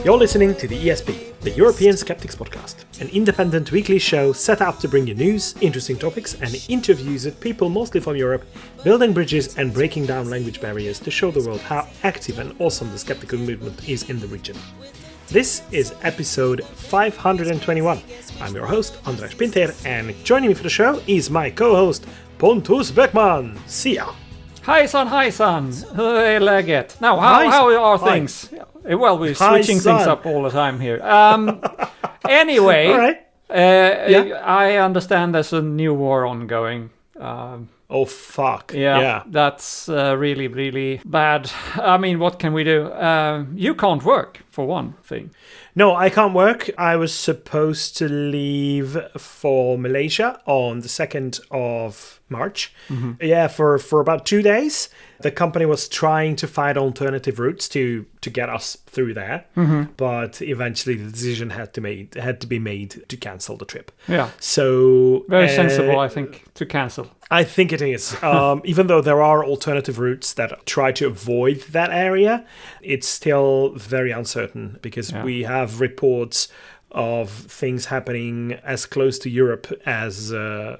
You're listening to the ESP, the European Skeptics Podcast, an independent weekly show set up to bring you news, interesting topics, and interviews with people mostly from Europe, building bridges and breaking down language barriers to show the world how active and awesome the skeptical movement is in the region. This is episode 521. I'm your host, András Pinter, and joining me for the show is my co-host, Pontus Beckman. See ya! Hejsan, hur är läget? Now, how are things? Well, we're switching things up all the time here. Anyway, all right. I understand there's a new war ongoing. Oh, fuck. Yeah. That's really, really bad. I mean, what can we do? You can't work, for one thing. No, I can't work. I was supposed to leave for Malaysia on the 2nd of March. Mm-hmm. Yeah, for about 2 days. The company was trying to find alternative routes to get us through there. Mm-hmm. But eventually the decision had to be made to cancel the trip. Yeah. So very sensible, I think, to cancel. I think it is. Even though there are alternative routes that try to avoid that area, it's still very uncertain because we have reports of things happening as close to Europe as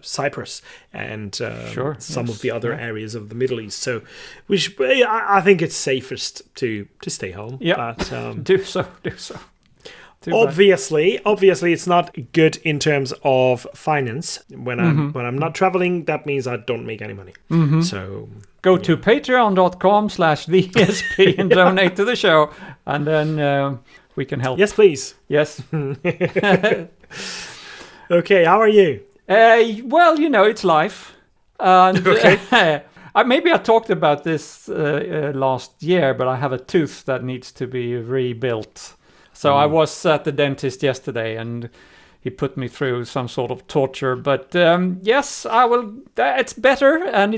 Cyprus and some of the other areas of the Middle East. So I think it's safest to stay home. Yeah, but, do so. Obviously, it's not good in terms of finance. When I'm not traveling, that means I don't make any money. Mm-hmm. So go to patreon.com/TheESP and donate to the show, and then we can help. Yes, please. Yes. Okay, how are you? Well, it's life. And, okay. Maybe I talked about this last year, but I have a tooth that needs to be rebuilt. So I was at the dentist yesterday, and he put me through some sort of torture. But yes, I will. It's better, and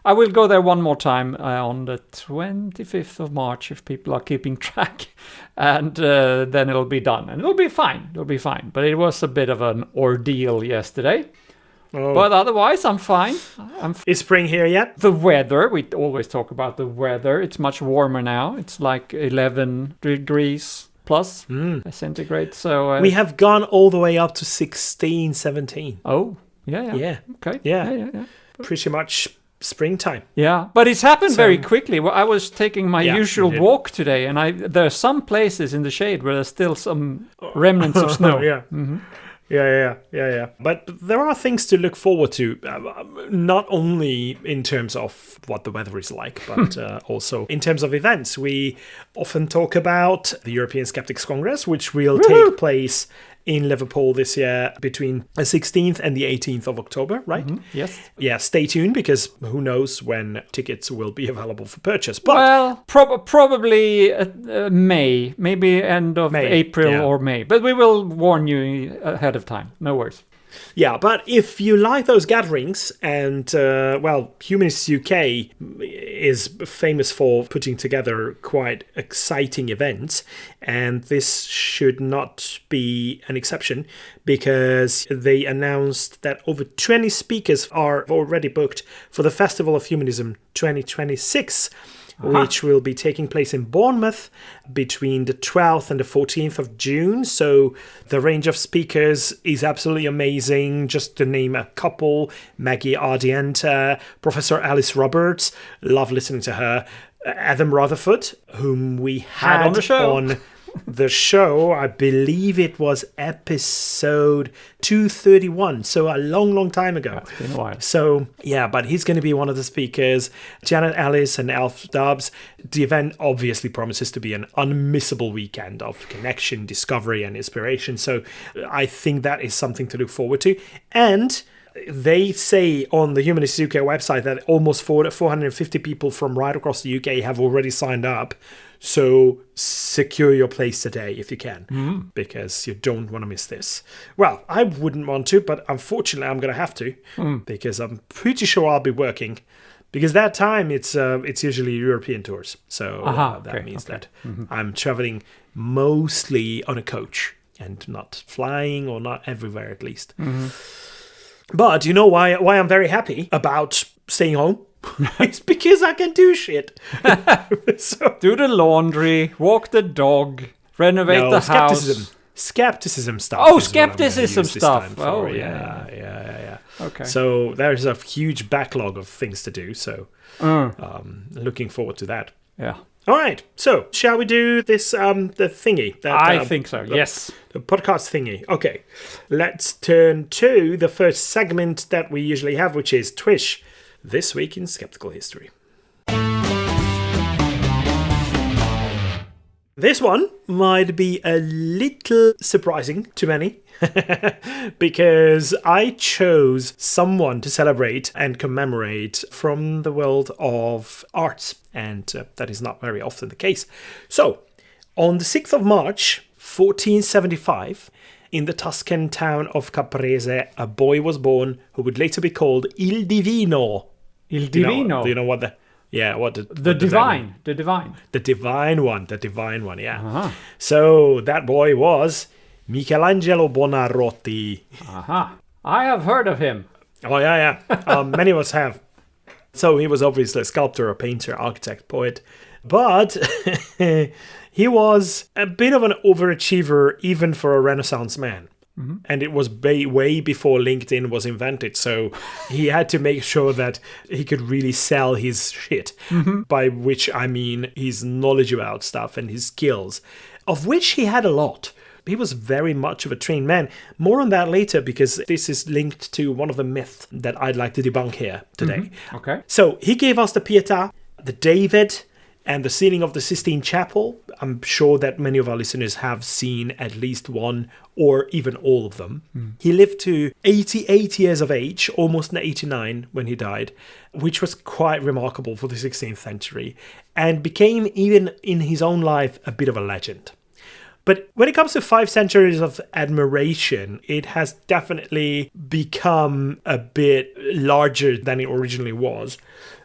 I will go there one more time on the 25th of March, if people are keeping track, and then it'll be done, and it'll be fine. But it was a bit of an ordeal yesterday. Oh. But otherwise, I'm fine. Is spring here yet? The weather, we always talk about the weather. It's much warmer now. It's like 11 degrees plus centigrade. So we have gone all the way up to 16, 17. Oh, yeah. Okay. Yeah. Pretty much springtime. Yeah, but it's happened very quickly. Well, I was taking my usual walk today, and there are some places in the shade where there's still some remnants of snow. Yeah. Mm-hmm. Yeah. But there are things to look forward to, not only in terms of what the weather is like, but also in terms of events. We often talk about the European Skeptics Congress, which will take place in Liverpool this year between the 16th and the 18th of October, right? Mm-hmm. Yes. Yeah, stay tuned because who knows when tickets will be available for purchase. But well, probably May, maybe end of April or May. But we will warn you ahead of time. No worries. Yeah, but if you like those gatherings, and, Humanist UK is famous for putting together quite exciting events, and this should not be an exception, because they announced that over 20 speakers are already booked for the Festival of Humanism 2026, which will be taking place in Bournemouth between the 12th and the 14th of June. So the range of speakers is absolutely amazing. Just to name a couple: Maggie Ardienta, Professor Alice Roberts, love listening to her, Adam Rutherford, whom we had on the show. I believe it was episode 231, so a long time ago. That's been a while. So, but he's going to be one of the speakers. Janet Ellis and Alf Dobbs. The event obviously promises to be an unmissable weekend of connection, discovery, and inspiration. So I think that is something to look forward to. And they say on the Humanist UK website that almost 450 people from right across the UK have already signed up. So secure your place today if you can, because you don't want to miss this. Well, I wouldn't want to, but unfortunately I'm going to have to, because I'm pretty sure I'll be working. Because that time it's usually European tours. So that means that I'm traveling mostly on a coach and not flying, or not everywhere at least. Mm-hmm. But you know why I'm very happy about staying home? It's because I can do shit. So, do the laundry, walk the dog, Renovate the skepticism. house. Skepticism stuff. Oh, is what I'm gonna skepticism use this stuff. time for. Oh, yeah. Okay. So there's a huge backlog of things to do. So looking forward to that. Yeah. All right. So shall we do this? The thingy. I think so. Yes. The podcast thingy. Okay. Let's turn to the first segment that we usually have, which is TWISH. This week in skeptical history. This one might be a little surprising to many because I chose someone to celebrate and commemorate from the world of arts, and that is not very often the case. So, on the 6th of March, 1475, in the Tuscan town of Caprese, a boy was born who would later be called Il Divino. Il Divino? Do you know what the... Yeah, what The divine. The divine. The divine one, yeah. Uh-huh. So that boy was Michelangelo Buonarroti. Aha. I have heard of him. Oh, yeah. Many of us have. So he was obviously a sculptor, a painter, architect, poet. But he was a bit of an overachiever even for a Renaissance man. Mm-hmm. And it was way before LinkedIn was invented. So he had to make sure that he could really sell his shit. Mm-hmm. By which I mean his knowledge about stuff and his skills, of which he had a lot. He was very much of a trained man. More on that later, because this is linked to one of the myths that I'd like to debunk here today. Mm-hmm. Okay. So he gave us the Pietà, the David, and the ceiling of the Sistine Chapel. I'm sure that many of our listeners have seen at least one or even all of them. Mm. He lived to 88 years of age, almost 89 when he died, which was quite remarkable for the 16th century, and became, even in his own life, a bit of a legend. But when it comes to 5 centuries of admiration, it has definitely become a bit larger than it originally was.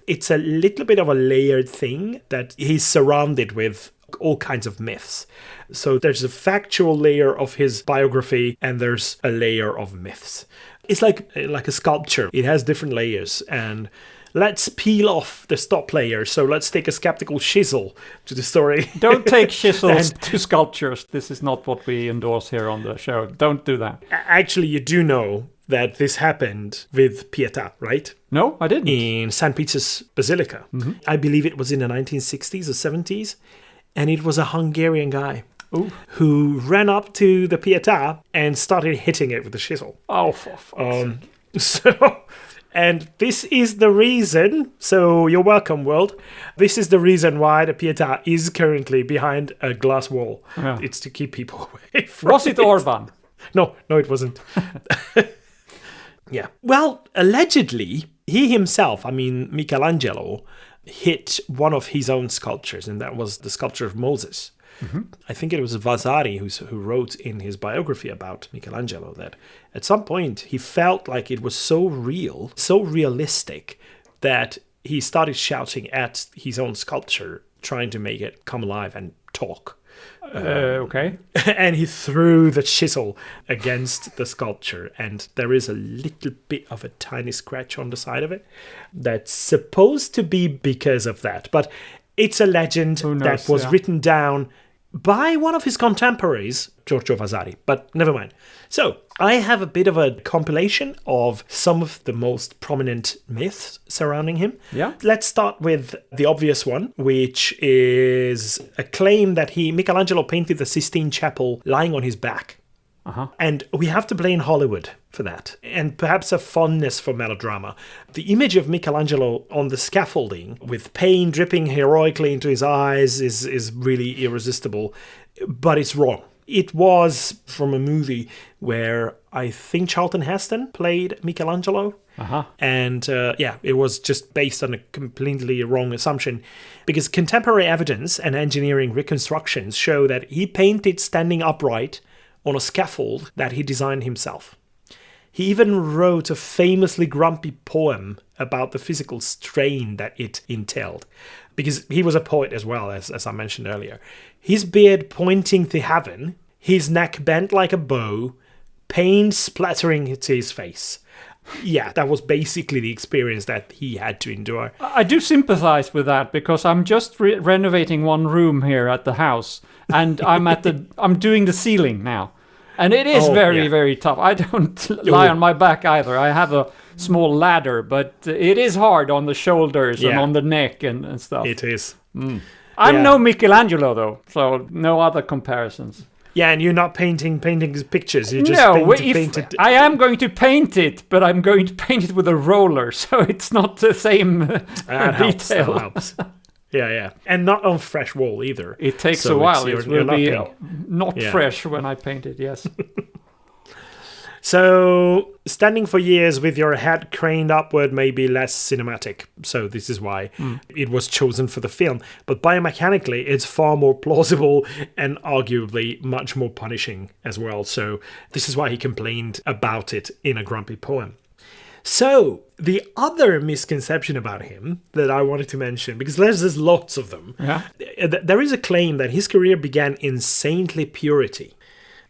It's a little bit of a layered thing that he's surrounded with all kinds of myths. So there's a factual layer of his biography and there's a layer of myths. It's like a sculpture. It has different layers, and let's peel off the top layer. So let's take a skeptical chisel to the story. Don't take chisels to sculptures. This is not what we endorse here on the show. Don't do that. Actually, you do know that this happened with Pietà, right? No, I didn't. In St. Peter's Basilica. Mm-hmm. I believe it was in the 1960s or 70s. And it was a Hungarian guy who ran up to the Pietà and started hitting it with a chisel. Oh, for fuck's sake. And this is the reason, so you're welcome, world. This is the reason why the Pietà is currently behind a glass wall. Yeah. It's to keep people away from it. Was it Orban? No, it wasn't. Yeah. Well, allegedly, he himself, Michelangelo, hit one of his own sculptures, and that was the sculpture of Moses. Mm-hmm. I think it was Vasari who wrote in his biography about Michelangelo that at some point he felt like it was so real, so realistic, that he started shouting at his own sculpture, trying to make it come alive and talk. Okay. And he threw the chisel against the sculpture, and there is a little bit of a tiny scratch on the side of it that's supposed to be because of that. But it's a legend that was written down by one of his contemporaries, Giorgio Vasari, but never mind. So, I have a bit of a compilation of some of the most prominent myths surrounding him. Yeah. Let's start with the obvious one, which is a claim that Michelangelo painted the Sistine Chapel lying on his back. Uh-huh. And we have to blame Hollywood for that, and perhaps a fondness for melodrama. The image of Michelangelo on the scaffolding, with pain dripping heroically into his eyes, is really irresistible, but it's wrong. It was from a movie where I think Charlton Heston played Michelangelo. Uh-huh. And it was just based on a completely wrong assumption, because contemporary evidence and engineering reconstructions show that he painted standing upright on a scaffold that he designed himself. He even wrote a famously grumpy poem about the physical strain that it entailed, because he was a poet as well, as I mentioned earlier. His beard pointing to heaven, his neck bent like a bow, pain splattering to his face. Yeah, that was basically the experience that he had to endure. I do sympathize with that because I'm just renovating one room here at the house, and I'm doing the ceiling now, and it is very tough. I don't lie on my back either. I have a small ladder, but it is hard on the shoulders and on the neck and stuff. It is. I'm no Michelangelo though, so no other comparisons. Yeah, and you're not painting pictures. You just painted. I am going to paint it, but I'm going to paint it with a roller, so it's not the same detail. That helps. Yeah. And not on fresh wall either. It takes a while. It will be not fresh when I paint it, yes. So, standing for years with your head craned upward may be less cinematic. So, this is why it was chosen for the film. But biomechanically, it's far more plausible and arguably much more punishing as well. So, this is why he complained about it in a grumpy poem. So, the other misconception about him that I wanted to mention, because there's lots of them, there is a claim that his career began in saintly purity.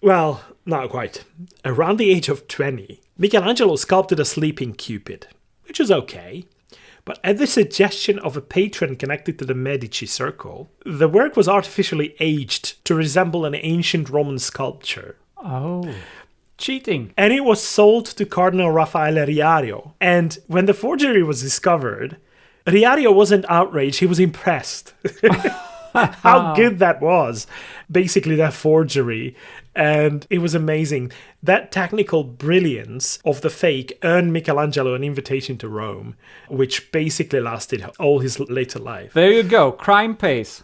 Well, not quite. Around the age of 20, Michelangelo sculpted a sleeping Cupid, which is okay. But at the suggestion of a patron connected to the Medici circle, the work was artificially aged to resemble an ancient Roman sculpture. Oh, cheating. And it was sold to Cardinal Raffaele Riario. And when the forgery was discovered, Riario wasn't outraged, he was impressed. How good that was. Basically, that forgery. And it was amazing. That technical brilliance of the fake earned Michelangelo an invitation to Rome, which basically lasted all his later life. There you go. Crime pays.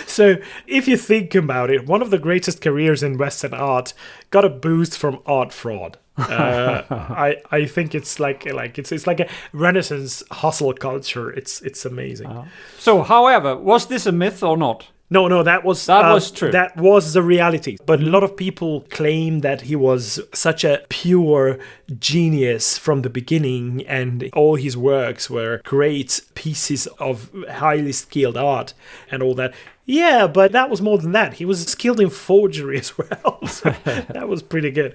So, if you think about it, one of the greatest careers in Western art got a boost from art fraud. I think it's like a Renaissance hustle culture. It's amazing. So, however, was this a myth or not? No, that was true. That was the reality. But a lot of people claim that he was such a pure genius from the beginning, and all his works were great pieces of highly skilled art and all that. Yeah, but that was more than that. He was skilled in forgery as well. So that was pretty good.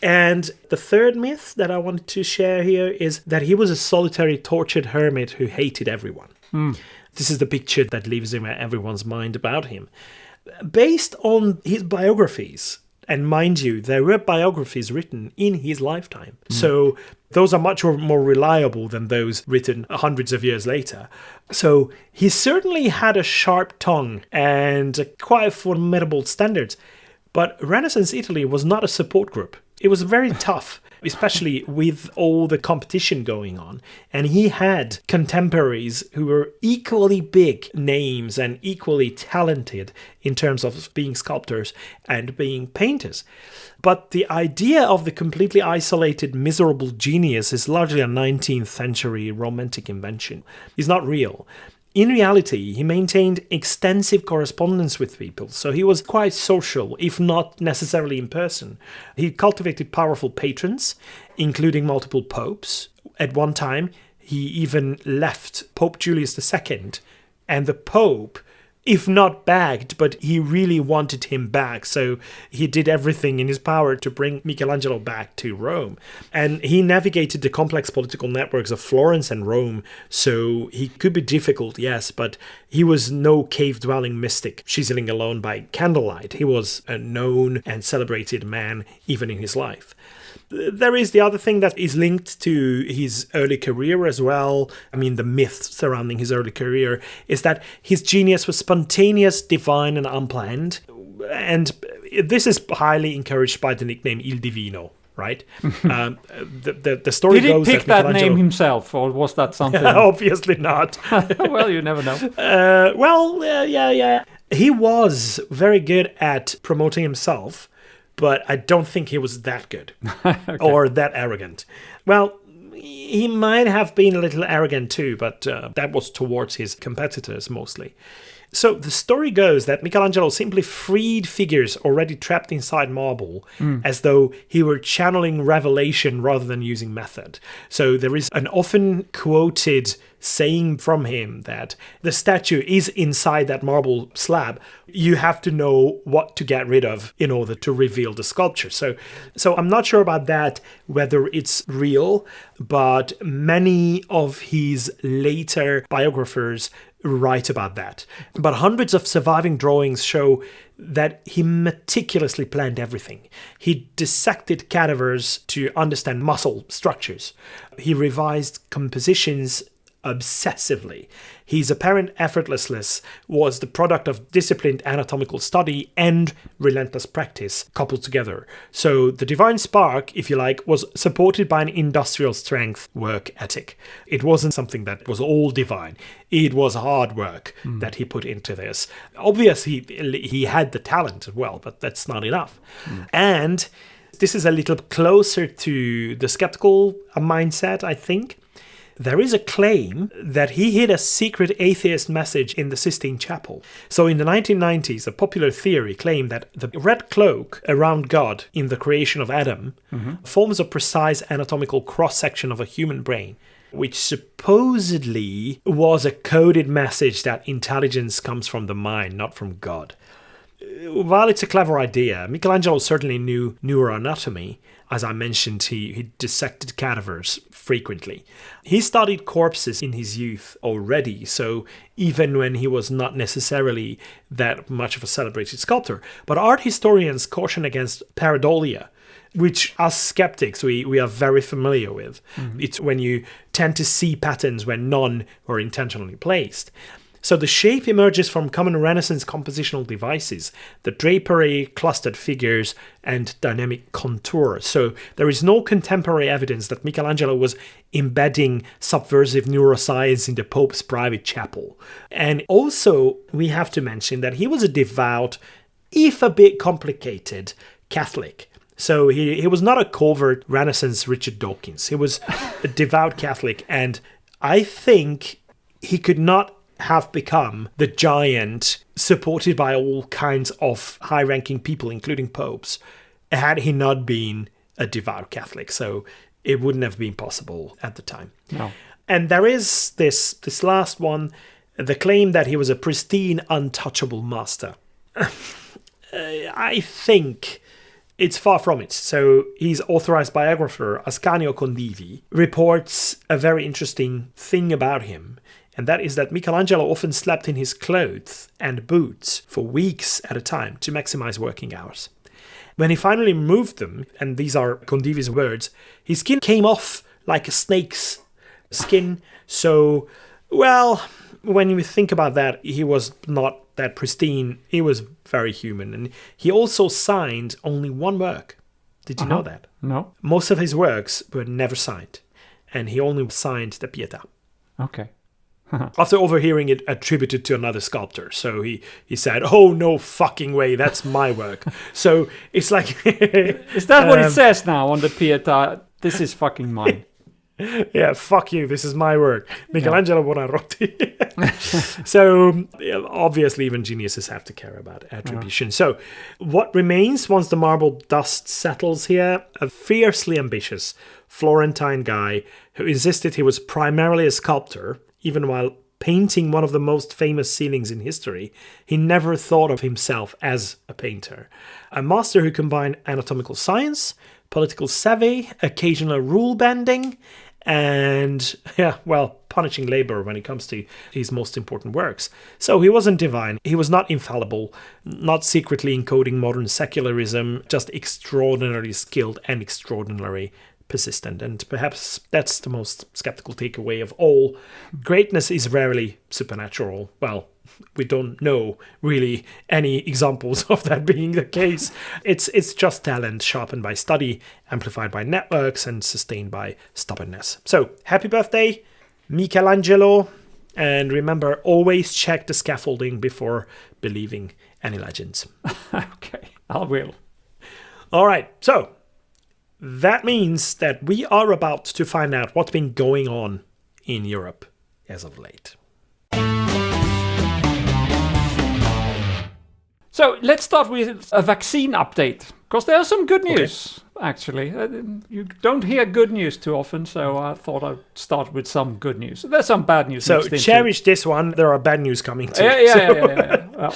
And the third myth that I wanted to share here is that he was a solitary, tortured hermit who hated everyone. This is the picture that lives in everyone's mind about him. Based on his biographies, and mind you, there were biographies written in his lifetime. So those are much more reliable than those written hundreds of years later. So he certainly had a sharp tongue and quite formidable standards. But Renaissance Italy was not a support group. It was very tough, especially with all the competition going on. And he had contemporaries who were equally big names and equally talented in terms of being sculptors and being painters. But the idea of the completely isolated, miserable genius is largely a 19th century romantic invention. It's not real. In reality, he maintained extensive correspondence with people, so he was quite social, if not necessarily in person. He cultivated powerful patrons, including multiple popes. At one time, he even left Pope Julius II, and the Pope, if not begged, but he really wanted him back, so he did everything in his power to bring Michelangelo back to Rome. And he navigated the complex political networks of Florence and Rome, so he could be difficult, yes, but he was no cave-dwelling mystic chiseling alone by candlelight. He was a known and celebrated man, even in his life. There is the other thing that is linked to his early career as well. I mean, the myth surrounding his early career is that his genius was spontaneous, divine, and unplanned. And this is highly encouraged by the nickname Il Divino, right? The story goes Did he pick that name himself, or was that something? Obviously not. Well, you never know. Yeah. He was very good at promoting himself, but I don't think he was that good or that arrogant. Well, he might have been a little arrogant too, but that was towards his competitors mostly. So the story goes that Michelangelo simply freed figures already trapped inside marble as though he were channeling revelation rather than using method. So there is an often quoted saying from him that the statue is inside that marble slab. You have to know what to get rid of in order to reveal the sculpture. So I'm not sure about that, whether it's real, but many of his later biographers write about that. But hundreds of surviving drawings show that he meticulously planned everything. He dissected cadavers to understand muscle structures. He revised compositions obsessively. His apparent effortlessness was the product of disciplined anatomical study and relentless practice coupled together. So the divine spark, if you like, was supported by an industrial strength work ethic. It wasn't something that was all divine. It was hard work that he put into this. Obviously, he had the talent as well, but that's not enough. And this is a little closer to the skeptical mindset, I think. There is a claim that he hid a secret atheist message in the Sistine Chapel. So in the 1990s, a popular theory claimed that the red cloak around God in the creation of Adam forms a precise anatomical cross-section of a human brain, which supposedly was a coded message that intelligence comes from the mind, not from God. While it's a clever idea, Michelangelo certainly knew neuroanatomy. As I mentioned, he dissected cadavers frequently. He studied corpses in his youth already, so even when he was not necessarily that much of a celebrated sculptor. But art historians caution against pareidolia, which us skeptics, we are very familiar with. It's when you tend to see patterns when none were intentionally placed. So the shape emerges from common Renaissance compositional devices, the drapery, clustered figures, and dynamic contour. So there is no contemporary evidence that Michelangelo was embedding subversive neuroscience in the Pope's private chapel. And also, we have to mention that he was a devout, if a bit complicated, Catholic. So he was not a covert Renaissance Richard Dawkins. He was a devout Catholic, and I think he could not have become the giant supported by all kinds of high-ranking people, including popes, had he not been a devout Catholic. So it wouldn't have been possible at the time. No. And there is this last one, the claim that he was a pristine, untouchable master. I think it's far from it. So his authorized biographer, Ascanio Condivi, reports a very interesting thing about him. And that is that Michelangelo often slept in his clothes and boots for weeks at a time to maximize working hours. When he finally removed them, and these are Condivi's words, his skin came off like a snake's skin. So, well, when you think about that, he was not that pristine. He was very human. And he also signed only one work. Did you know that? No. Most of his works were never signed. And he only signed the Pietà. Okay. After overhearing it attributed to another sculptor. So he said, oh, no fucking way, that's my work. So it's like... Is that what it says now on the Pietà? This is fucking mine. Yeah, fuck you, this is my work. Michelangelo Buonarroti. So obviously even geniuses have to care about attribution. So what remains once the marble dust settles here? A fiercely ambitious Florentine guy who insisted he was primarily a sculptor. Even while painting one of the most famous ceilings in history, he never thought of himself as a painter. A master who combined anatomical science, political savvy, occasional rule bending, and, punishing labor when it comes to his most important works. So he wasn't divine, he was not infallible, not secretly encoding modern secularism, just extraordinarily skilled and extraordinarily persistent. And perhaps that's the most skeptical takeaway of all. Greatness is rarely supernatural. Well, we don't know really any examples of that being the case. It's just talent sharpened by study, amplified by networks, and sustained by stubbornness. So, happy birthday, Michelangelo. And remember, always check the scaffolding before believing any legends. Okay, I will. All right, so that means that we are about to find out what's been going on in Europe as of late. So let's start with a vaccine update, because there's some good news, actually. You don't hear good news too often, so I thought I'd start with some good news. There's some bad news. So cherish this one. There are bad news coming too. Yeah. Well,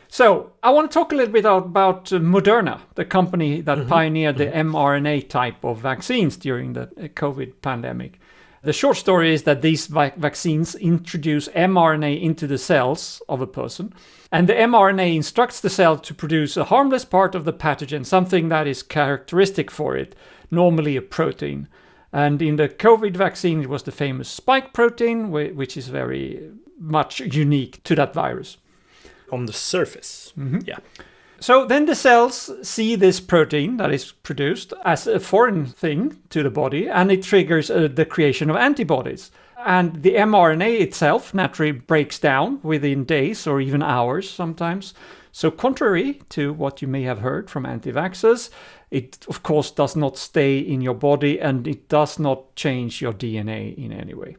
so I want to talk a little bit about Moderna, the company that pioneered the mRNA type of vaccines during the COVID pandemic. The short story is that these vaccines introduce mRNA into the cells of a person, and the mRNA instructs the cell to produce a harmless part of the pathogen, something that is characteristic for it, normally a protein. And in the COVID vaccine, it was the famous spike protein, which is very much unique to that virus. On the surface. Yeah. So then the cells see this protein that is produced as a foreign thing to the body, and it triggers the creation of antibodies. And the mRNA itself naturally breaks down within days or even hours sometimes. So contrary to what you may have heard from anti-vaxxers, it of course does not stay in your body and it does not change your DNA in any way.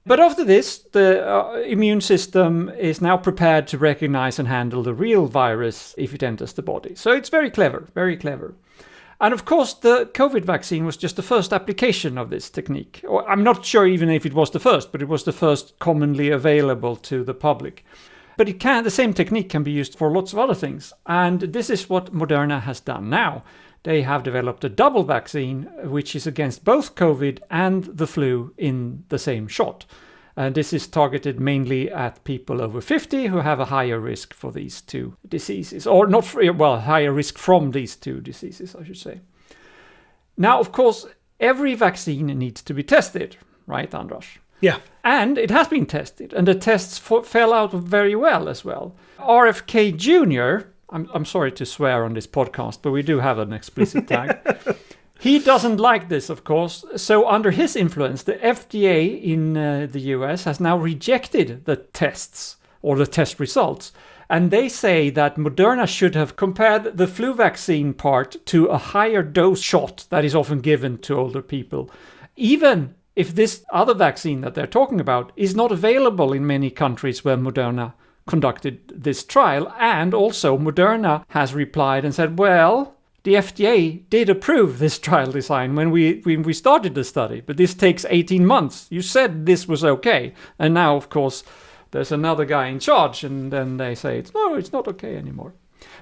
But after this, the immune system is now prepared to recognize and handle the real virus if it enters the body. So it's very clever, very clever. And of course, the COVID vaccine was just the first application of this technique. Or I'm not sure even if it was the first, but it was the first commonly available to the public. But the same technique can be used for lots of other things. And this is what Moderna has done now. They have developed a double vaccine, which is against both COVID and the flu in the same shot. And this is targeted mainly at people over 50 who have a higher risk for these two diseases. Or not, higher risk from these two diseases, I should say. Now, of course, every vaccine needs to be tested, right, Andras? Yeah. And it has been tested, and the tests fell out very well as well. RFK Jr., I'm sorry to swear on this podcast, but we do have an explicit tag. He doesn't like this, of course. So under his influence, the FDA in the US has now rejected the tests or the test results. And they say that Moderna should have compared the flu vaccine part to a higher dose shot that is often given to older people. Even if this other vaccine that they're talking about is not available in many countries where Moderna conducted this trial. And also Moderna has replied and said, well, the FDA did approve this trial design when we started the study, but this takes 18 months. You said this was okay. And now, of course, there's another guy in charge, and then they say, it's not okay anymore.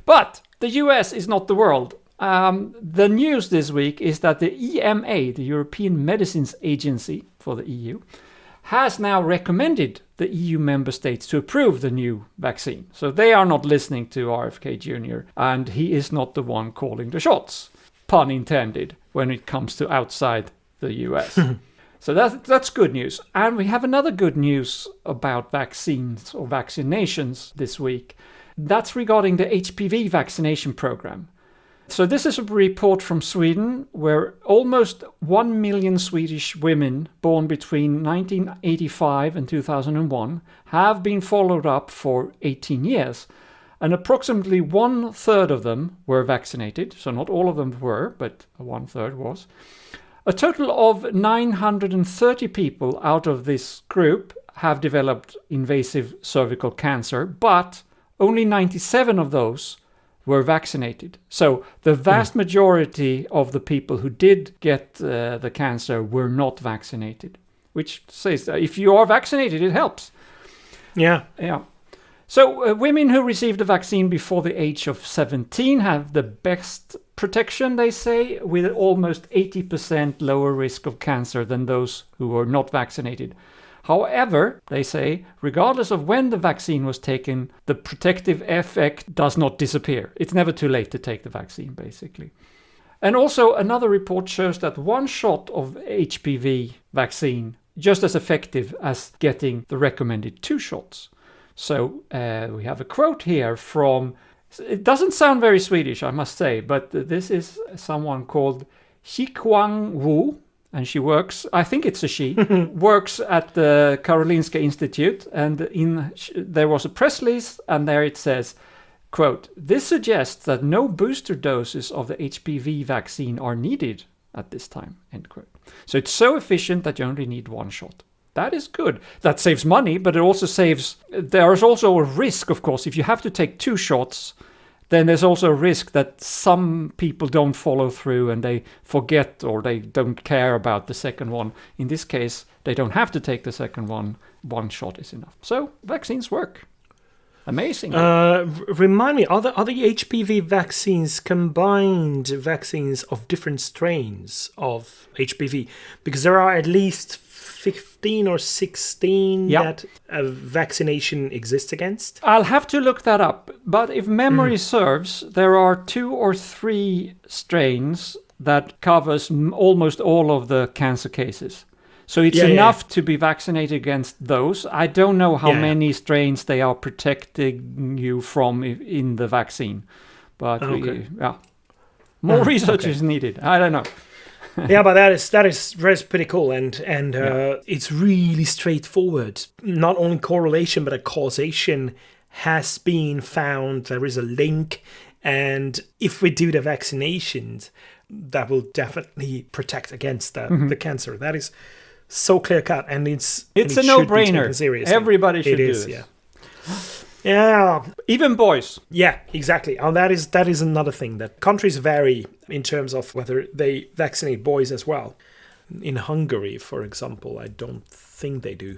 But the US is not the world. The news this week is that the EMA, the European Medicines Agency for the EU, has now recommended the EU member states to approve the new vaccine. So they are not listening to RFK Jr. and he is not the one calling the shots, pun intended, when it comes to outside the US. So that's good news. And we have another good news about vaccines or vaccinations this week. That's regarding the HPV vaccination program. So this is a report from Sweden where almost 1 million Swedish women born between 1985 and 2001 have been followed up for 18 years. And approximately 1/3 of them were vaccinated. So not all of them were, but 1/3 was. A total of 930 people out of this group have developed invasive cervical cancer, but only 97 of those were vaccinated. So the vast majority of the people who did get the cancer were not vaccinated, which says that if you are vaccinated, it helps. Yeah. So women who received the vaccine before the age of 17 have the best protection, they say, with almost 80% lower risk of cancer than those who were not vaccinated. However, they say, regardless of when the vaccine was taken, the protective effect does not disappear. It's never too late to take the vaccine, basically. And also, another report shows that one shot of HPV vaccine just as effective as getting the recommended 2 shots. So we have a quote here from, it doesn't sound very Swedish, I must say, but this is someone called Xiquang Wu. And she works, I think it's a she, works at the Karolinska Institute. And there was a press release, and there it says, quote, "This suggests that no booster doses of the HPV vaccine are needed at this time," end quote. So it's so efficient that you only need 1 shot. That is good. That saves money, but it also there is also a risk, of course. If you have to take 2 shots, then there's also a risk that some people don't follow through and they forget or they don't care about the second one. In this case, they don't have to take the second one. 1 shot is enough. So vaccines work. Amazing. Remind me, are the HPV vaccines combined vaccines of different strains of HPV? Because there are at least 15 or 16 that a vaccination exists against. I'll have to look that up. But if memory serves, there are 2 or 3 strains that covers almost all of the cancer cases. So it's enough to be vaccinated against those. I don't know how many strains they are protecting you from in the vaccine. But more research is needed. I don't know. But that is pretty cool, and it's really straightforward. Not only correlation, but a causation has been found. There is a link, and if we do the vaccinations, that will definitely protect against the cancer. That is so clear cut, and it's a no-brainer. Everybody should do this. Yeah, even boys. Yeah, exactly. And that is another thing that countries vary in terms of whether they vaccinate boys as well. In Hungary, for example, I don't think they do.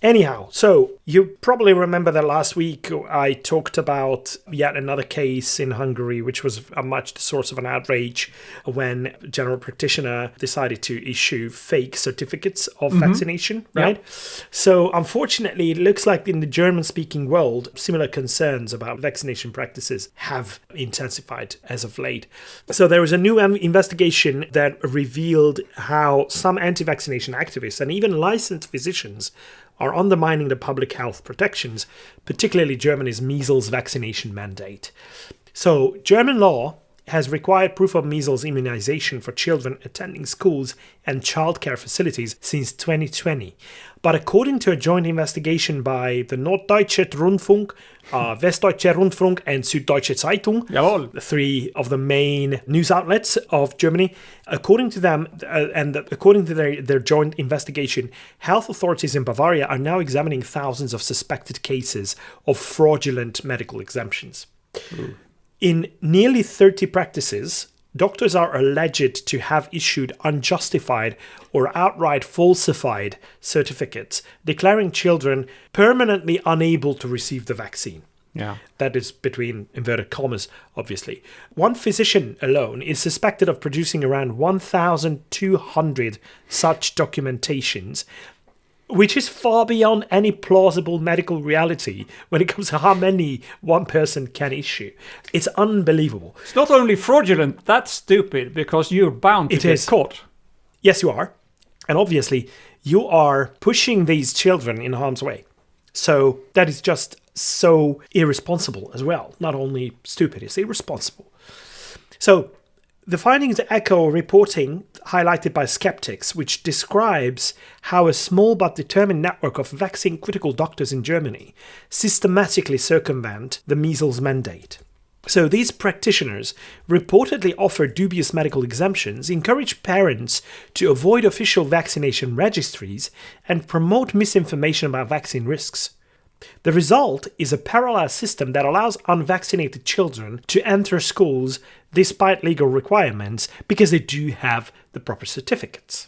Anyhow, so you probably remember that last week I talked about yet another case in Hungary, which was much the source of an outrage when a general practitioner decided to issue fake certificates of vaccination, right? Yep. So unfortunately, it looks like in the German-speaking world, similar concerns about vaccination practices have intensified as of late. So there was a new investigation that revealed how some anti-vaccination activists and even licensed physicians are undermining the public health protections, particularly Germany's measles vaccination mandate. So German law has required proof of measles immunization for children attending schools and childcare facilities since 2020. But according to a joint investigation by the Norddeutscher Rundfunk, Westdeutscher Rundfunk and Süddeutsche Zeitung, the 3 of the main news outlets of Germany, according to them, according to their joint investigation, health authorities in Bavaria are now examining thousands of suspected cases of fraudulent medical exemptions. Ooh. In nearly 30 practices, doctors are alleged to have issued unjustified or outright falsified certificates, declaring children permanently unable to receive the vaccine. Yeah. That is between inverted commas, obviously. One physician alone is suspected of producing around 1,200 such documentations, which is far beyond any plausible medical reality when it comes to how many one person can issue. It's unbelievable. It's not only fraudulent, that's stupid, because you're bound to get caught. Yes, you are. And obviously, you are pushing these children in harm's way. So that is just so irresponsible as well. Not only stupid, it's irresponsible. So the findings echo reporting highlighted by skeptics, which describes how a small but determined network of vaccine-critical doctors in Germany systematically circumvent the measles mandate. So these practitioners reportedly offer dubious medical exemptions, encourage parents to avoid official vaccination registries, and promote misinformation about vaccine risks. The result is a parallel system that allows unvaccinated children to enter schools despite legal requirements because they do have the proper certificates.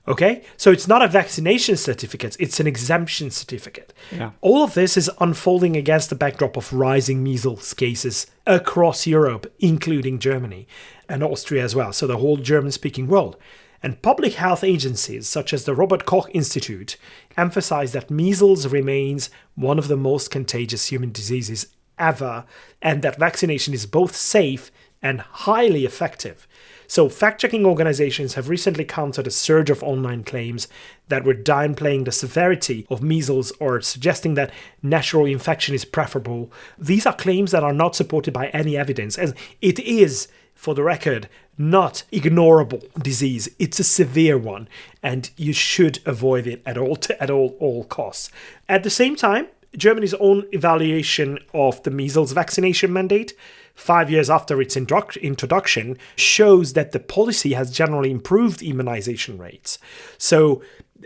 Okay? So it's not a vaccination certificate, it's an exemption certificate. Yeah. All of this is unfolding against the backdrop of rising measles cases across Europe, including Germany and Austria as well, so the whole German-speaking world. And public health agencies, such as the Robert Koch Institute, emphasize that measles remains one of the most contagious human diseases ever, and that vaccination is both safe and highly effective. So fact-checking organizations have recently countered a surge of online claims that were downplaying the severity of measles or suggesting that natural infection is preferable. These are claims that are not supported by any evidence, as it is, for the record, not ignorable disease. It's a severe one, and you should avoid it at all costs. At the same time, Germany's own evaluation of the measles vaccination mandate 5 years after its introduction shows that the policy has generally improved immunization rates. So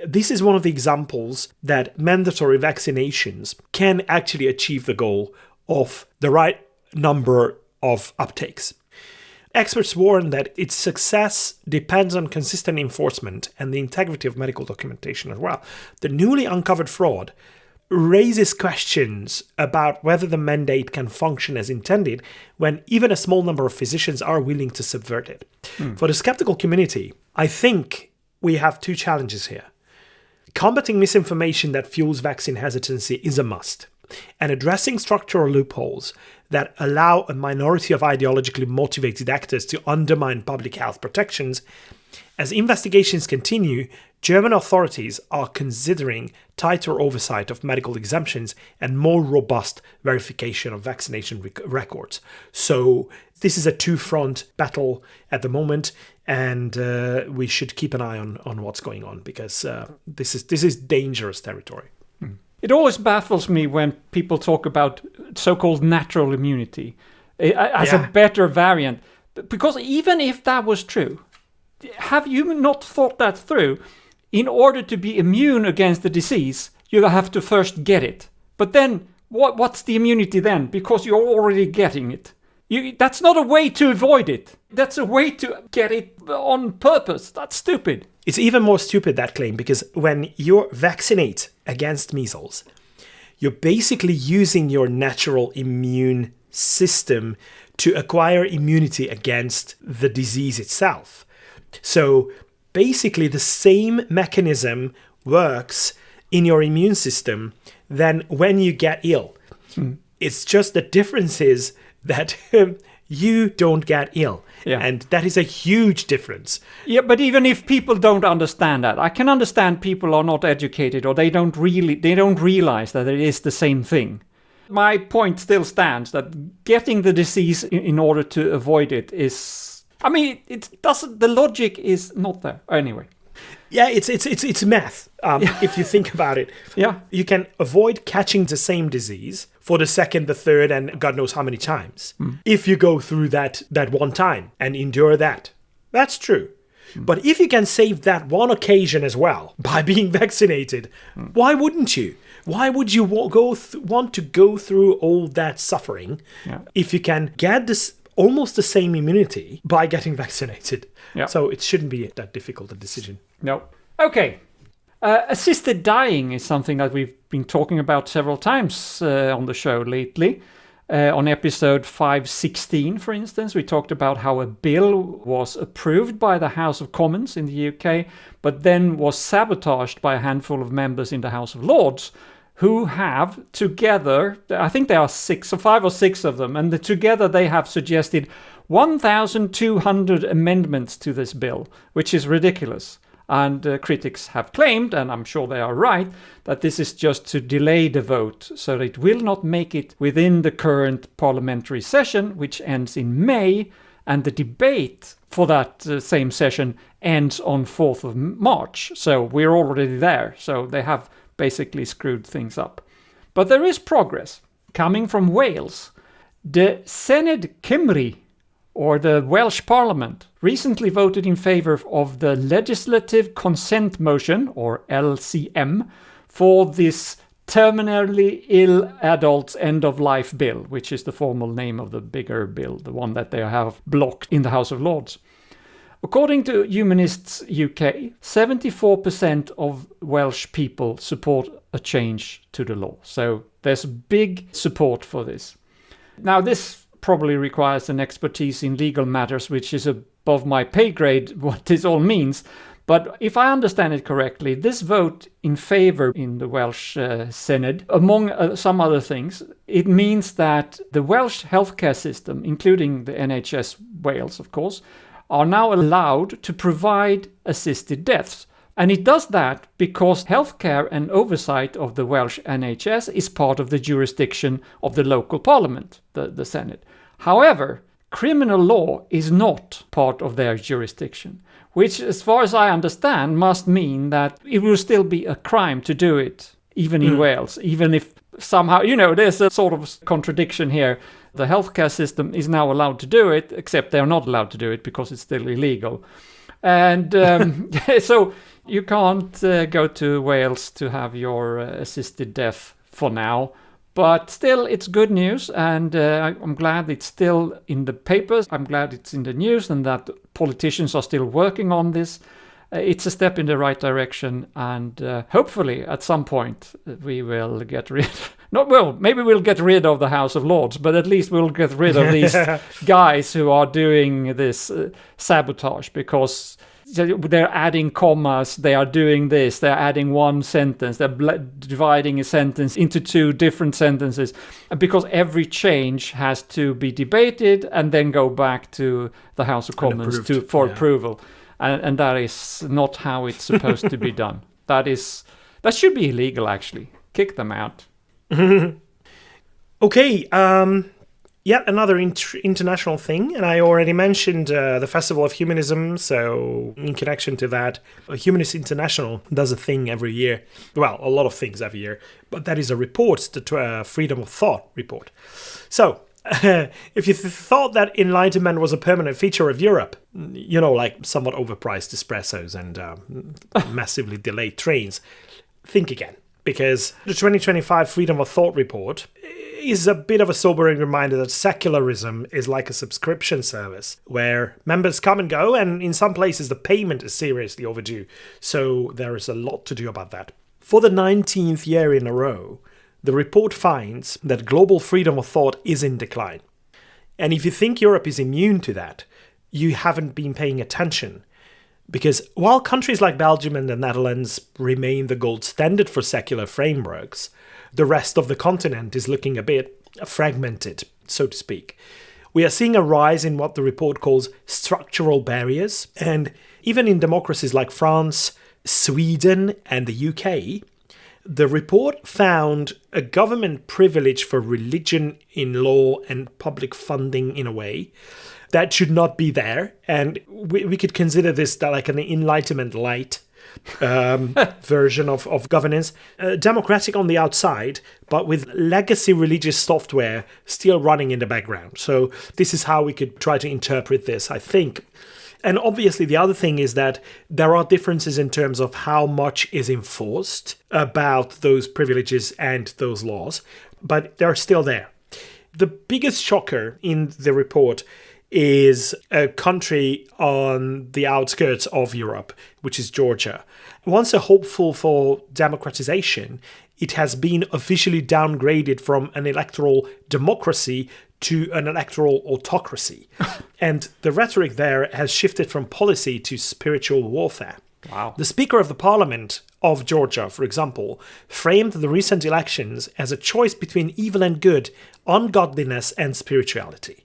this is one of the examples that mandatory vaccinations can actually achieve the goal of the right number of uptakes. Experts warn that its success depends on consistent enforcement and the integrity of medical documentation as well. The newly uncovered fraud raises questions about whether the mandate can function as intended when even a small number of physicians are willing to subvert it. For the skeptical community, I think we have two challenges here. Combating misinformation that fuels vaccine hesitancy is a must, and addressing structural loopholes that allow a minority of ideologically motivated actors to undermine public health protections. As investigations continue, German authorities are considering tighter oversight of medical exemptions and more robust verification of vaccination records. So this is a two-front battle at the moment, and we should keep an eye on what's going on, because this is dangerous territory. It always baffles me when people talk about so-called natural immunity as a better variant. Because even if that was true, have you not thought that through? In order to be immune against the disease, you have to first get it. But then, what's the immunity then? Because you're already getting it. That's not a way to avoid it. That's a way to get it on purpose. That's stupid. It's even more stupid, that claim, because when you vaccinate against measles, you're basically using your natural immune system to acquire immunity against the disease itself. So basically the same mechanism works in your immune system than when you get ill. It's just the difference is that you don't get ill. Yeah. And that is a huge difference. Yeah, but even if people don't understand that, I can understand people are not educated or they don't realize that it is the same thing. My point still stands that getting the disease in order to avoid it is, I mean, it doesn't, the logic is not there. Anyway. Yeah, it's math. If you think about it. Yeah. You can avoid catching the same disease for the second, the third, and God knows how many times. If you go through that one time and endure that. That's true. But if you can save that one occasion as well by being vaccinated, why wouldn't you? Why would you want to go through all that suffering if you can get this almost the same immunity by getting vaccinated? Yeah. So it shouldn't be that difficult a decision. No. Okay. Assisted dying is something that we've been talking about several times on the show lately. On episode 516, for instance, we talked about how a bill was approved by the House of Commons in the UK, but then was sabotaged by a handful of members in the House of Lords, who have together, I think there are 5 or 6 of them, and together they have suggested 1,200 amendments to this bill, which is ridiculous. And critics have claimed, and I'm sure they are right, that this is just to delay the vote, so that it will not make it within the current parliamentary session, which ends in May, and the debate for that same session ends on 4th of March. So we're already there, so they have basically screwed things up. But there is progress coming from Wales. The Senedd Cymru, or the Welsh Parliament, recently voted in favour of the Legislative Consent Motion, or LCM, for this Terminally Ill Adults End-of-Life Bill, which is the formal name of the bigger bill, the one that they have blocked in the House of Lords. According to Humanists UK, 74% of Welsh people support a change to the law. So there's big support for this. Now, this probably requires an expertise in legal matters, which is above my pay grade, what this all means. But if I understand it correctly, this vote in favour in the Welsh Senedd, among some other things, it means that the Welsh healthcare system, including the NHS Wales, of course, are now allowed to provide assisted deaths. And it does that because healthcare and oversight of the Welsh NHS is part of the jurisdiction of the local parliament, the Senedd. However, criminal law is not part of their jurisdiction, which, as far as I understand, must mean that it will still be a crime to do it, even in Wales, even if somehow, there's a sort of contradiction here. The healthcare system is now allowed to do it, except they're not allowed to do it because it's still illegal. And so you can't go to Wales to have your assisted death for now. But still, it's good news, and I'm glad it's still in the papers. I'm glad it's in the news and that politicians are still working on this. It's a step in the right direction, and hopefully at some point we will get rid... maybe we'll get rid of the House of Lords, but at least we'll get rid of these guys who are doing this sabotage, because they're adding commas, they are doing this, they're adding one sentence, they're dividing a sentence into two different sentences, because every change has to be debated and then go back to the House of Commons for approval. And that is not how it's supposed to be done. That should be illegal, actually. Kick them out. Okay, yet another international thing, and I already mentioned the Festival of Humanism, so in connection to that, Humanist International does a thing every year. Well, a lot of things every year, but that is a report, the Freedom of Thought report. So, if you thought that enlightenment was a permanent feature of Europe, like somewhat overpriced espressos and massively delayed trains, think again. Because the 2025 Freedom of Thought report is a bit of a sobering reminder that secularism is like a subscription service where members come and go, and in some places the payment is seriously overdue. So there is a lot to do about that. For the 19th year in a row, the report finds that global freedom of thought is in decline. And if you think Europe is immune to that, you haven't been paying attention. Because while countries like Belgium and the Netherlands remain the gold standard for secular frameworks, the rest of the continent is looking a bit fragmented, so to speak. We are seeing a rise in what the report calls structural barriers, and even in democracies like France, Sweden, and the UK, the report found a government privilege for religion in law and public funding in a way that should not be there, and we could consider this like an Enlightenment light version of governance. Democratic on the outside, but with legacy religious software still running in the background. So this is how we could try to interpret this, I think. And obviously the other thing is that there are differences in terms of how much is enforced about those privileges and those laws, but they're still there. The biggest shocker in the report is a country on the outskirts of Europe, which is Georgia. Once a hopeful for democratization, it has been officially downgraded from an electoral democracy to an electoral autocracy. And the rhetoric there has shifted from policy to spiritual warfare. Wow. The Speaker of the Parliament of Georgia, for example, framed the recent elections as a choice between evil and good, ungodliness and spirituality.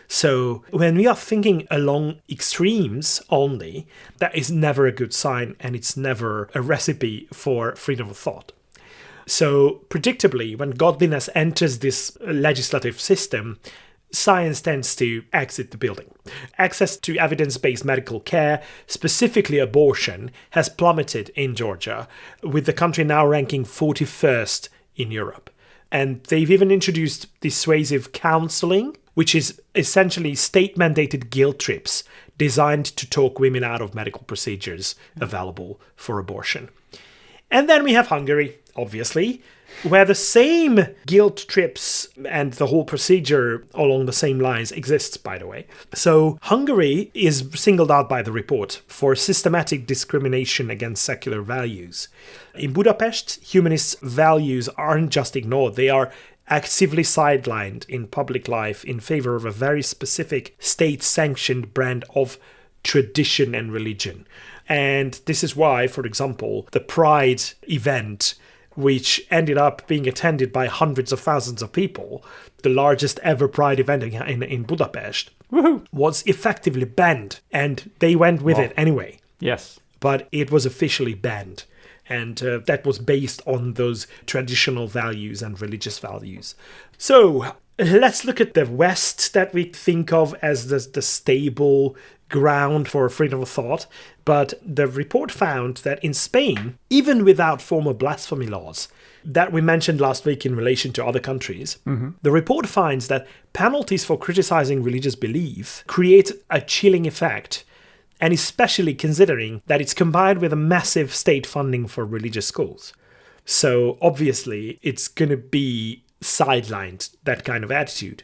So when we are thinking along extremes only, that is never a good sign, and it's never a recipe for freedom of thought. So predictably, when godliness enters this legislative system, science tends to exit the building. Access to evidence-based medical care, specifically abortion, has plummeted in Georgia, with the country now ranking 41st in Europe. And they've even introduced dissuasive counseling, which is essentially state-mandated guilt trips designed to talk women out of medical procedures available for abortion. And then we have Hungary, obviously, where the same guilt trips and the whole procedure along the same lines exists, by the way. So Hungary is singled out by the report for systematic discrimination against secular values. In Budapest, humanist values aren't just ignored, they are actively sidelined in public life in favor of a very specific state-sanctioned brand of tradition and religion. And this is why, for example, the Pride event, which ended up being attended by hundreds of thousands of people, the largest ever Pride event in Budapest, was effectively banned. And they went with it anyway. Yes. But it was officially banned. And that was based on those traditional values and religious values. So let's look at the West that we think of as the stable, ground for freedom of thought, but the report found that in Spain, even without formal blasphemy laws that we mentioned last week in relation to other countries, the report finds that penalties for criticizing religious belief create a chilling effect, and especially considering that it's combined with a massive state funding for religious schools. So obviously it's going to be sidelined, that kind of attitude.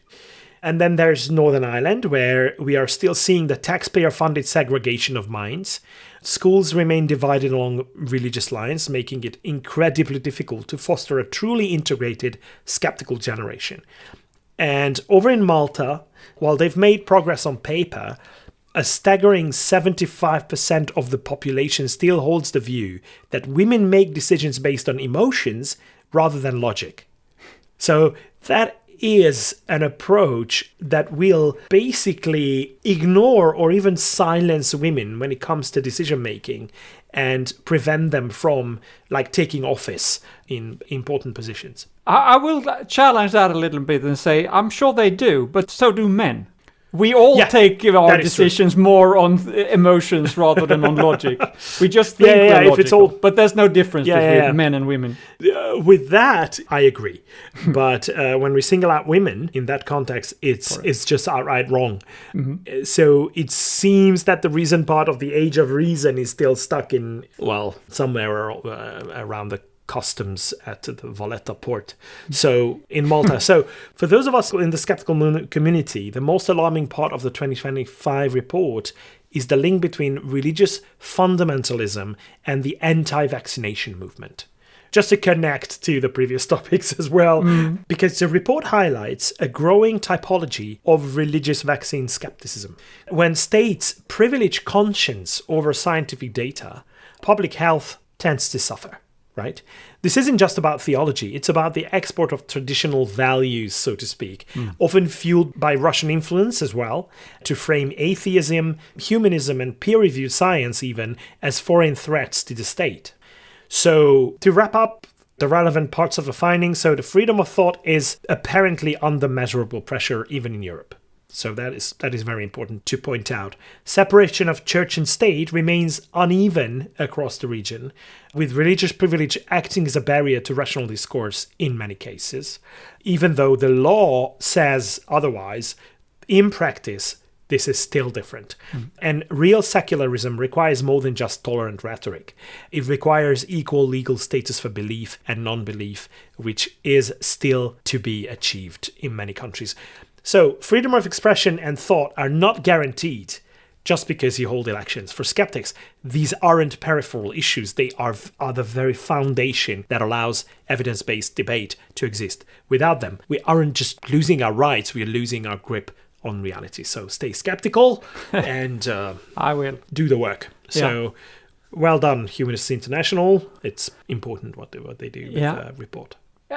And then there's Northern Ireland, where we are still seeing the taxpayer-funded segregation of minds. Schools remain divided along religious lines, making it incredibly difficult to foster a truly integrated, skeptical generation. And over in Malta, while they've made progress on paper, a staggering 75% of the population still holds the view that women make decisions based on emotions rather than logic. So that is an approach that will basically ignore or even silence women when it comes to decision making and prevent them from taking office in important positions. I will challenge that a little bit and say, I'm sure they do, but so do men. We all take our decisions more on emotions rather than on logic. We just think we're logical, but there's no difference between men and women. With that, I agree. But when we single out women in that context, it's just outright wrong. Mm-hmm. So it seems that the reason part of the age of reason is still stuck in, somewhere around the customs at the Valletta port. So in Malta. So for those of us in the skeptical community, the most alarming part of the 2025 report is the link between religious fundamentalism and the anti-vaccination movement. Just to connect to the previous topics as well, because the report highlights a growing typology of religious vaccine skepticism. When states privilege conscience over scientific data, public health tends to suffer. Right? This isn't just about theology, it's about the export of traditional values, so to speak, often fueled by Russian influence as well, to frame atheism, humanism, and peer-reviewed science even as foreign threats to the state. So, to wrap up the relevant parts of the findings, so the freedom of thought is apparently under measurable pressure even in Europe. So that is very important to point out. Separation of church and state remains uneven across the region, with religious privilege acting as a barrier to rational discourse in many cases. Even though the law says otherwise, in practice, this is still different. And real secularism requires more than just tolerant rhetoric. It requires equal legal status for belief and non-belief, which is still to be achieved in many countries. So, freedom of expression and thought are not guaranteed just because you hold elections. For skeptics, these aren't peripheral issues. They are the very foundation that allows evidence-based debate to exist. Without them, we aren't just losing our rights, we are losing our grip on reality. So, stay skeptical and I will do the work. So, well done, Humanists International. It's important what they do with the report.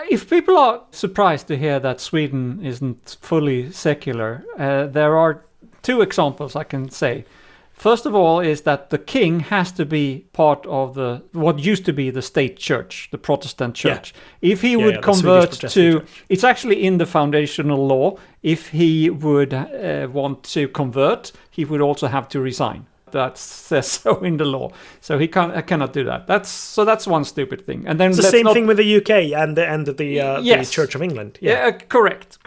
If people are surprised to hear that Sweden isn't fully secular, there are two examples I can say. First of all is that the king has to be part of what used to be the state church, the Protestant church. Yeah. If he would convert to, it's actually in the foundational law, if he would want to convert, he would also have to resign. That says so in the law, so he cannot do that. That's one stupid thing. And then it's the same thing with the UK and the Church of England. Yeah, correct.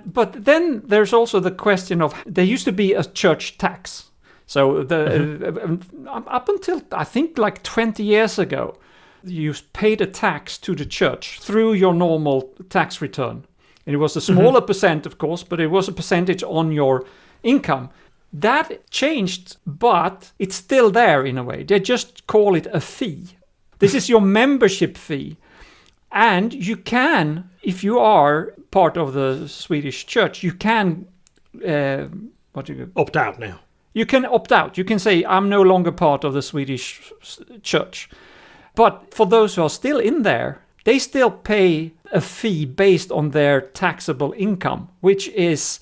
But then there's also the question of there used to be a church tax. So up until I think 20 years ago, you paid a tax to the church through your normal tax return, and it was a smaller percent, of course, but it was a percentage on your income. That changed, but it's still there in a way. They just call it a fee. This is your membership fee. And you can, if you are part of the Swedish church, you can... opt out now. You can opt out. You can say, I'm no longer part of the Swedish church. But for those who are still in there, they still pay a fee based on their taxable income, which is...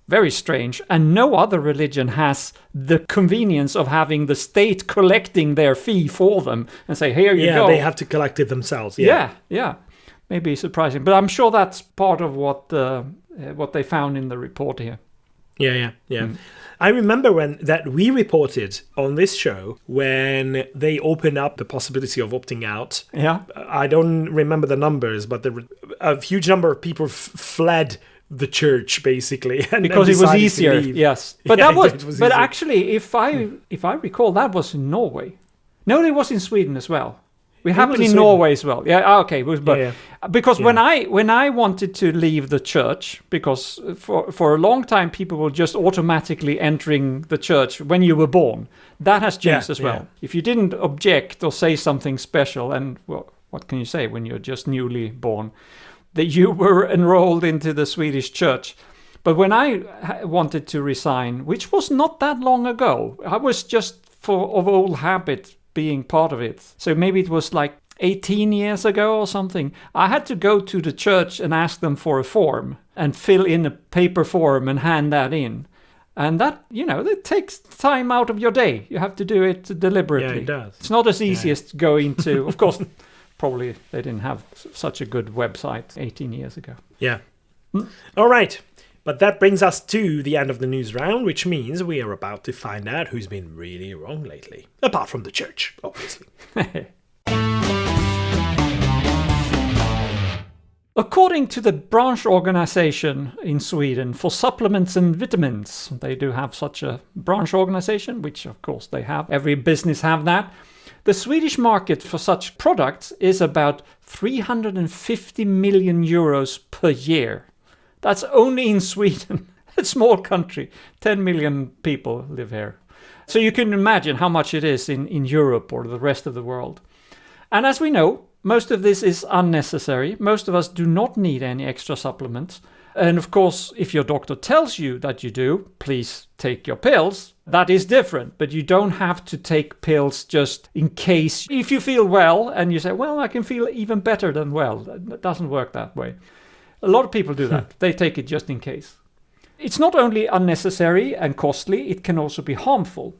very strange, and no other religion has the convenience of having the state collecting their fee for them and say, here you go. Yeah, they have to collect it themselves. Yeah. Maybe surprising, but I'm sure that's part of what they found in the report here. Yeah. I remember we reported on this show when they opened up the possibility of opting out. Yeah. I don't remember the numbers, but a huge number of people fled the church basically, because it was easier. Yes, but Yeah, that was. it was But easier. actually, if I recall, that was in Norway. No, it was in Sweden as well. It happened in Sweden. Norway as well. Yeah, okay. Yeah. Because when I wanted to leave the church, because for a long time people were just automatically entering the church when you were born. That has changed as well. Yeah. If you didn't object or say something special, and well, what can you say when you're just newly born, that you were enrolled into the Swedish church. But when I wanted to resign, which was not that long ago, I was just of old habit being part of it. So maybe it was like 18 years ago or something. I had to go to the church and ask them for a form and fill in a paper form and hand that in. And that, it takes time out of your day. You have to do it deliberately. Yeah, it does. It's not as easy as going to, of course, probably they didn't have such a good website 18 years ago. Yeah. All right. But that brings us to the end of the news round, which means we are about to find out who's been really wrong lately. Apart from the church, obviously. According to the branch organization in Sweden for supplements and vitamins, they do have such a branch organization, which of course they have. Every business have that. The Swedish market for such products is about 350 million euros per year. That's only in Sweden, a small country. 10 million people live here. So you can imagine how much it is in Europe or the rest of the world. And as we know, most of this is unnecessary. Most of us do not need any extra supplements. And of course, if your doctor tells you that you do, please take your pills. That is different, but you don't have to take pills just in case. If you feel well and you say, well, I can feel even better than well. It doesn't work that way. A lot of people do that. They take it just in case. It's not only unnecessary and costly, it can also be harmful.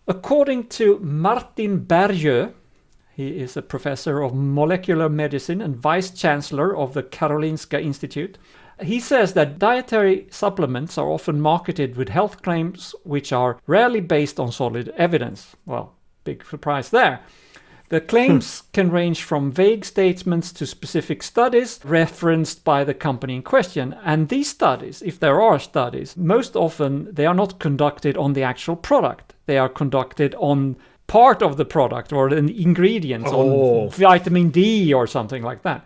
According to Martin Bergö, he is a professor of molecular medicine and vice chancellor of the Karolinska Institute. He says that dietary supplements are often marketed with health claims which are rarely based on solid evidence. Well, big surprise there. The claims can range from vague statements to specific studies referenced by the company in question. And these studies, if there are studies, most often they are not conducted on the actual product. They are conducted on part of the product or the ingredients, on vitamin D or something like that.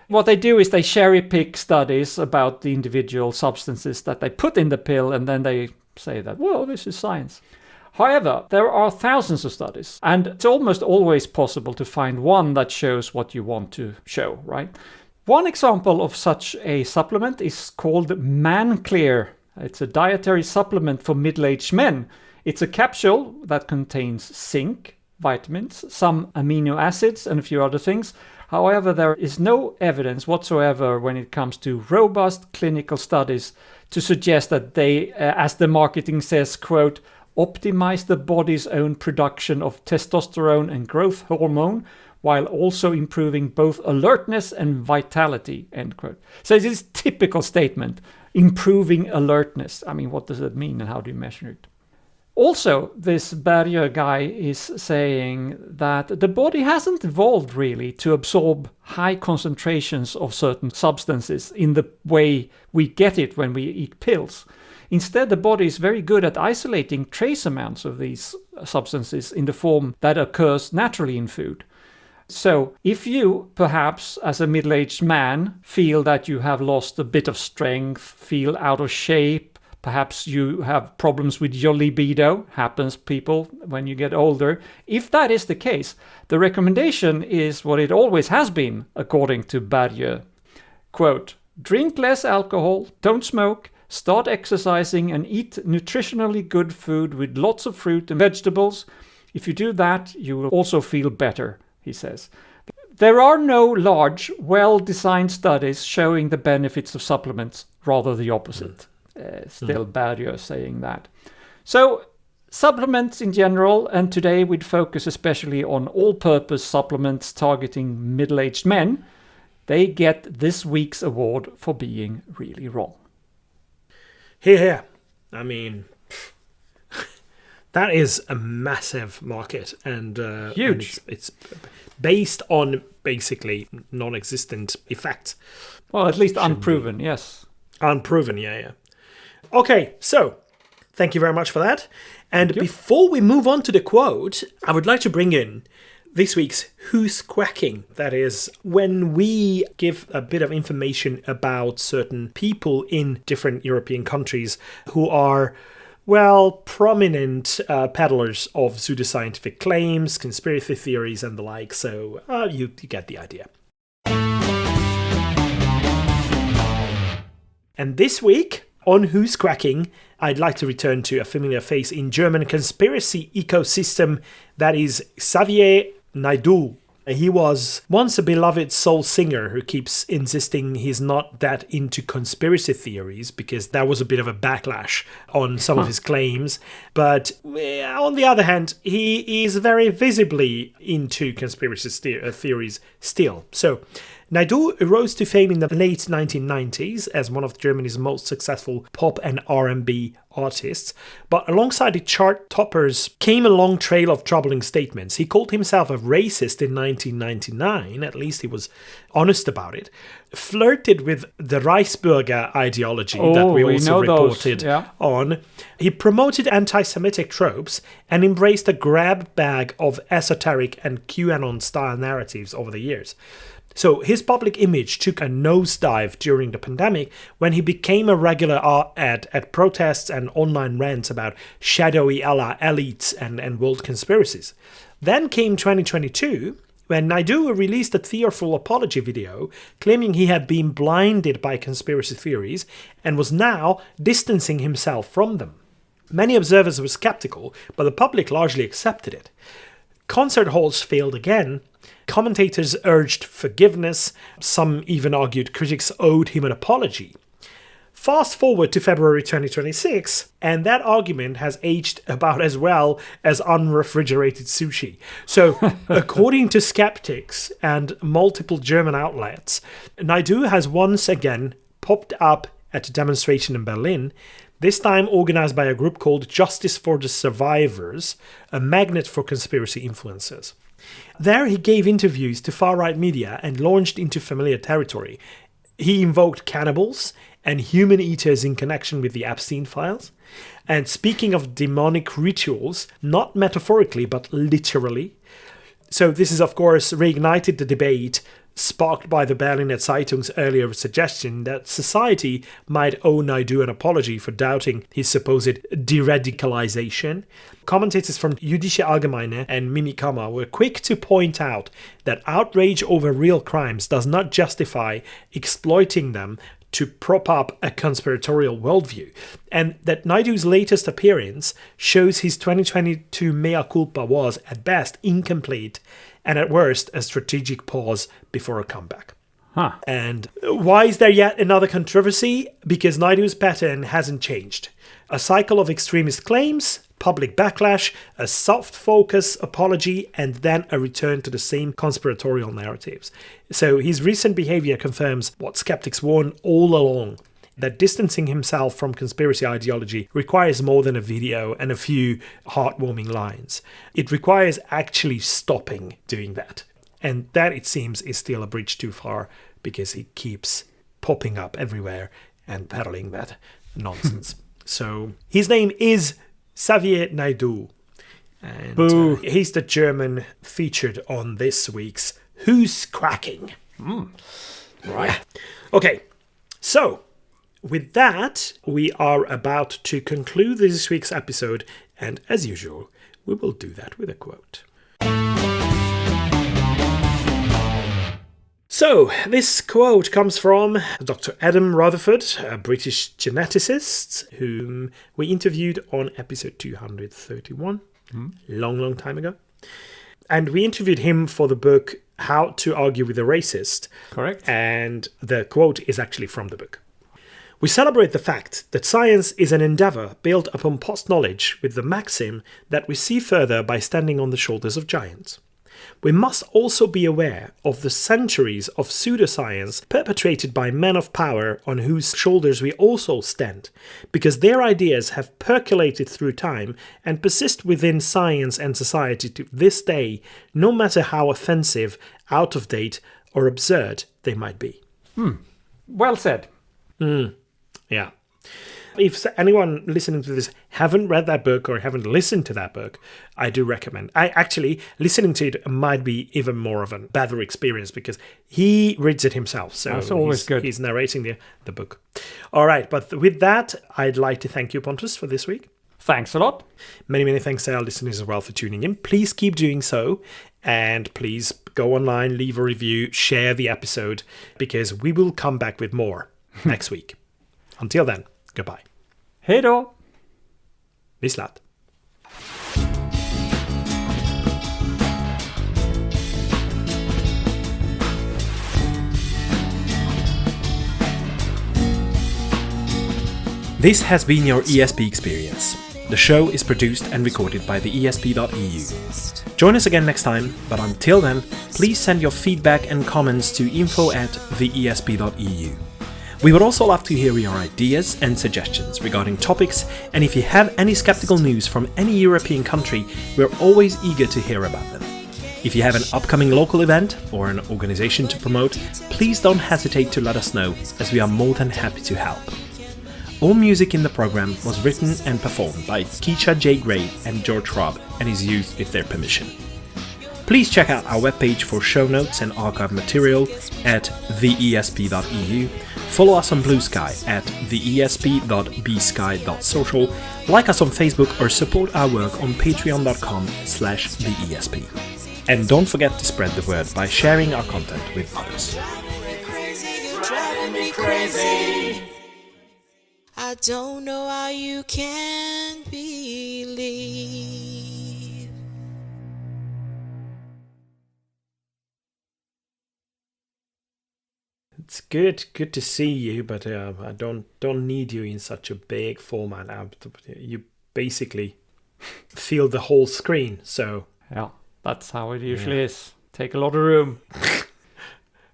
What they do is they cherry pick studies about the individual substances that they put in the pill, and then they say that, well, this is science. However, there are thousands of studies, and it's almost always possible to find one that shows what you want to show, right? One example of such a supplement is called ManClear. It's a dietary supplement for middle-aged men. It's a capsule that contains zinc, vitamins, some amino acids, and a few other things. However, there is no evidence whatsoever when it comes to robust clinical studies to suggest that they, as the marketing says, quote, optimize the body's own production of testosterone and growth hormone while also improving both alertness and vitality, end quote. So it's this typical statement, improving alertness. I mean, what does that mean and how do you measure it? Also, this Bergö guy is saying that the body hasn't evolved really to absorb high concentrations of certain substances in the way we get it when we eat pills. Instead, the body is very good at isolating trace amounts of these substances in the form that occurs naturally in food. So, if you, perhaps as a middle-aged man, feel that you have lost a bit of strength, feel out of shape, perhaps you have problems with your libido, happens people when you get older. If that is the case, the recommendation is what it always has been, according to Bergö. Quote, drink less alcohol, don't smoke, start exercising and eat nutritionally good food with lots of fruit and vegetables. If you do that, you will also feel better, he says. There are no large, well-designed studies showing the benefits of supplements, rather the opposite. Still Bergö saying that. So, supplements in general, and today we'd focus especially on all-purpose supplements targeting middle-aged men, they get this week's award for being really wrong. Here. I mean, that is a massive market, and huge. And it's based on basically non-existent effects. Well, at least unproven, yes. Unproven, yeah. Okay, so thank you very much for that. And before we move on to the quote, I would like to bring in this week's Who's Quacking. That is, when we give a bit of information about certain people in different European countries who are, well, prominent peddlers of pseudoscientific claims, conspiracy theories, and the like. So you get the idea. And this week, on Who's Quacking, I'd like to return to a familiar face in German conspiracy ecosystem, that is Xavier Naidoo. He was once a beloved soul singer who keeps insisting he's not that into conspiracy theories because there was a bit of a backlash on some of his claims. But on the other hand, he is very visibly into conspiracy theories still. So Naidoo rose to fame in the late 1990s as one of Germany's most successful pop and R&B artists, but alongside the chart toppers came a long trail of troubling statements. He called himself a racist in 1999, at least he was honest about it, flirted with the Reichsbürger ideology that we also reported on. He promoted anti-Semitic tropes and embraced a grab bag of esoteric and QAnon-style narratives over the years. So his public image took a nosedive during the pandemic when he became a regular at protests and online rants about shadowy elites and world conspiracies. Then came 2022, when Naidoo released a tearful apology video claiming he had been blinded by conspiracy theories and was now distancing himself from them. Many observers were skeptical, but the public largely accepted it. Concert halls failed again. Commentators urged forgiveness. Some even argued critics owed him an apology. Fast forward to February 2026, and that argument has aged about as well as unrefrigerated sushi. So, according to skeptics and multiple German outlets, Naidoo has once again popped up at a demonstration in Berlin, this time organized by a group called Justice for the Survivors, a magnet for conspiracy influencers. There he gave interviews to far-right media and launched into familiar territory. He invoked cannibals and human eaters in connection with the Epstein files. And speaking of demonic rituals, not metaphorically but literally. So this is, of course, reignited the debate sparked by the Berliner Zeitung's earlier suggestion that society might owe Naidoo an apology for doubting his supposed de-radicalization. Commentators from Jüdische Allgemeine and Mimikama were quick to point out that outrage over real crimes does not justify exploiting them to prop up a conspiratorial worldview, and that Naidoo's latest appearance shows his 2022 mea culpa was, at best, incomplete, and at worst, a strategic pause before a comeback. And why is there yet another controversy? Because Naidoo's pattern hasn't changed. A cycle of extremist claims, public backlash, a soft focus apology, and then a return to the same conspiratorial narratives. So his recent behavior confirms what skeptics warned all along, that distancing himself from conspiracy ideology requires more than a video and a few heartwarming lines. It requires actually stopping doing that. And that, it seems, is still a bridge too far because he keeps popping up everywhere and peddling that nonsense. So his name is Xavier Naidoo. And he's the German featured on this week's Who's Quacking? Right. Okay, so with that, we are about to conclude this week's episode, and as usual, we will do that with a quote. So, this quote comes from Dr. Adam Rutherford, a British geneticist, whom we interviewed on episode 231, long time ago. And we interviewed him for the book How to Argue with a Racist. Correct. And the quote is actually from the book. We celebrate the fact that science is an endeavor built upon post-knowledge with the maxim that we see further by standing on the shoulders of giants. We must also be aware of the centuries of pseudoscience perpetrated by men of power on whose shoulders we also stand, because their ideas have percolated through time and persist within science and society to this day, no matter how offensive, out of date, or absurd they might be. Well said. Yeah. If anyone listening to this haven't read that book or haven't listened to that book, I do recommend. Listening to it might be even more of a better experience because he reads it himself. So that's always good. He's narrating the book. All right, but with that, I'd like to thank you, Pontus, for this week. Thanks a lot. Many, many thanks to our listeners as well for tuning in. Please keep doing so. And please go online, leave a review, share the episode, because we will come back with more next week. Until then. Goodbye. Hej då! Vi slatt. This has been your ESP experience. The show is produced and recorded by TheESP.eu. Join us again next time, but until then, please send your feedback and comments to info@TheESP.eu. We would also love to hear your ideas and suggestions regarding topics, and if you have any skeptical news from any European country, we're always eager to hear about them. If you have an upcoming local event or an organization to promote, please don't hesitate to let us know, as we are more than happy to help. All music in the program was written and performed by Keisha J. Gray and George Robb and is used with their permission. Please check out our webpage for show notes and archive material at theesp.eu. Follow us on Blue Sky at theesp.bsky.social. Like us on Facebook or support our work on patreon.com/theesp. And don't forget to spread the word by sharing our content with others. I don't know how you can believe. It's good to see you, but I don't need you in such a big format. You basically fill the whole screen, so yeah, that's how it usually is. Take a lot of room.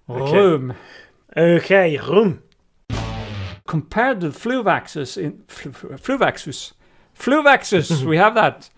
Okay. Room. Compared to flu vaxxers, we have that.